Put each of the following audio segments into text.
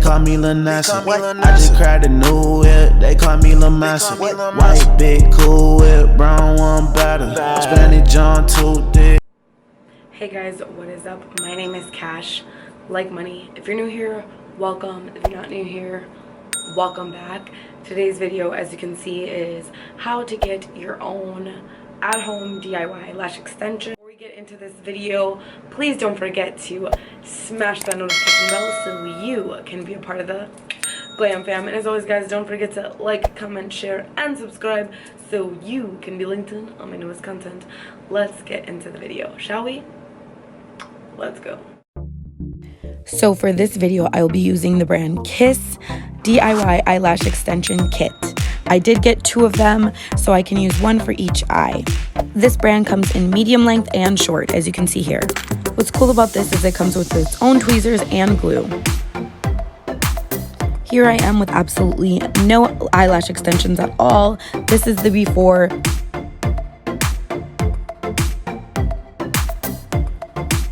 call me 𝒟𝑜𝓃𝓉. I just cracked a new whip, they call me 𝒟𝑜𝓃𝓉. White, big, cool whip, brown one better. Spanish John too thick. Hey guys, what is up? My name is Cash, like money. If you're new here, welcome. If you're not new here, welcome back. Today's video, as you can see, is how to get your own at-home DIY lash extension. Before we get into this video, please don't forget to smash that notification bell so you can be a part of the Glam fam. And as always, guys, don't forget to like, comment, share, and subscribe so you can be linked in on my newest content. Let's get into the video, shall we? Let's go. So for this video, I will be using the brand Kiss DIY Eyelash Extension Kit. I did get 2 of them, so I can use 1 for each eye. This brand comes in medium length and short, as you can see here. What's cool about this is it comes with its own tweezers and glue. Here I am with absolutely no eyelash extensions at all. This is the before.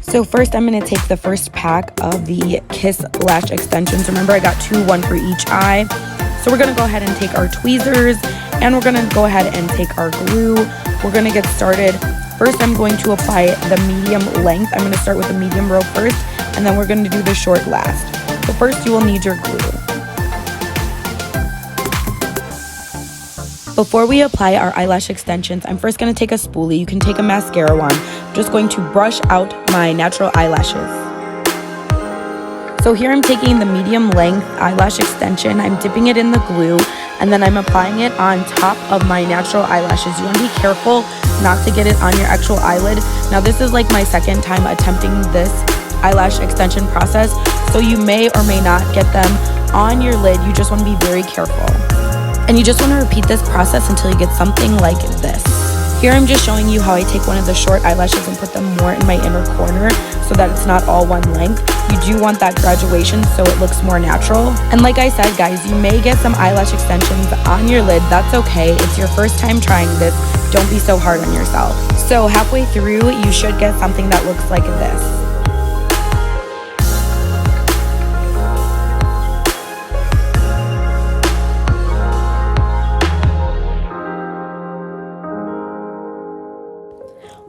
So first I'm going to take the first pack of the Kiss lash extensions. Remember, I got 2, 1 for each eye. So we're going to go ahead and take our tweezers and we're going to go ahead and take our glue. We're going to get started. First, I'm going to apply the medium length. I'm going to start with the medium row first, and then we're going to do the short last. So first, you will need your glue. Before we apply our eyelash extensions, I'm first going to take a spoolie. You can take a mascara one. I'm just going to brush out my natural eyelashes. So here I'm taking the medium length eyelash extension, I'm dipping it in the glue, and then I'm applying it on top of my natural eyelashes. You want to be careful not to get it on your actual eyelid. Now this is like my second time attempting this eyelash extension process, so you may or may not get them on your lid. You just want to be very careful. And you just want to repeat this process until you get something like this. Here I'm just showing you how I take one of the short eyelashes and put them more in my inner corner so that it's not all one length. You do want that graduation so it looks more natural. And like I said, guys, you may get some eyelash extensions on your lid. That's okay. It's your first time trying this. Don't be so hard on yourself. So halfway through, you should get something that looks like this.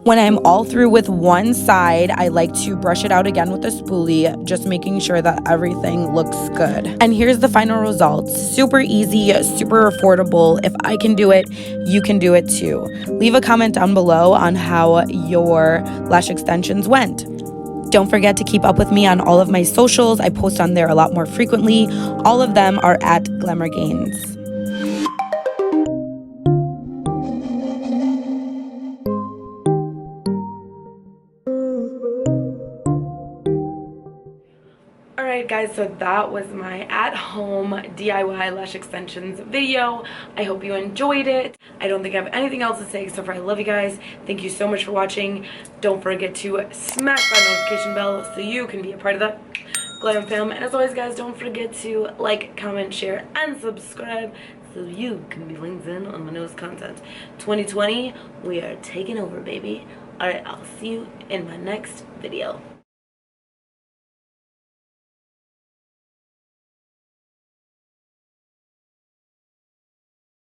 When I'm all through with one side, I like to brush it out again with a spoolie, just making sure that everything looks good. And here's the final results. Super easy, super affordable. If I can do it, you can do it too. Leave a comment down below on how your lash extensions went. Don't forget to keep up with me on all of my socials. I post on there a lot more frequently. All of them are at Glamourgains. Alright guys, so that was my at-home DIY lash extensions video. I hope you enjoyed it. I don't think I have anything else to say except for I love you guys. Thank you so much for watching. Don't forget to smash that notification bell so you can be a part of the Glam fam. And as always, guys, don't forget to like, comment, share, and subscribe so you can be linked in on my newest content. 2020, we are taking over, baby. Alright, I'll see you in my next video.